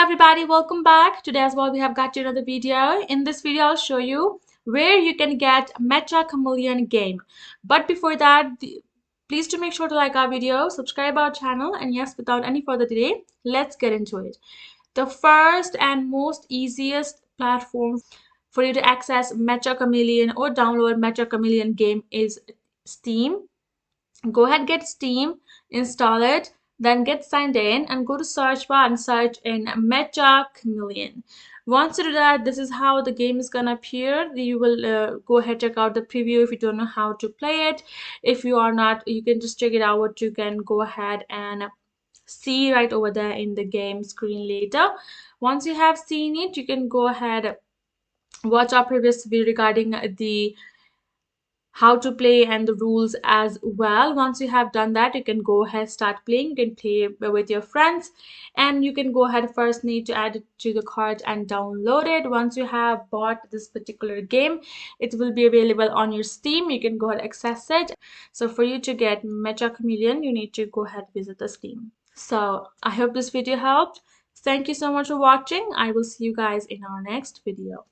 everybody, welcome back. Today as well we have got you another video. In this video I'll show you where you can get Meta Chameleon game. But before that, please to make sure to like our video, subscribe our channel, and yes, without any further delay, let's get into it. The first and most easiest platform for you to access Meta Chameleon or download Meta Chameleon game is Steam. Go ahead, get Steam, install it, then get signed in and go to search bar and search in Mecca Chameleon. Once you do that, this is how the game is gonna appear. You will go ahead, check out the preview if you don't know how to play it. If you are not, you can just check it out. What you can go ahead and see right over there in the game screen later. Once you have seen it, you can go ahead, watch our previous video regarding the how to play and the rules as well. Once you have done that, you can go ahead, start playing. You can play with your friends, and you can go ahead, first need to add it to the cart and download it. Once you have bought this particular game, it will be available on your Steam. You can go ahead, access it. So for you to get Meta Chameleon, you need to go ahead, visit the Steam. So I hope this video helped. Thank you so much for watching. I will see you guys in our next video.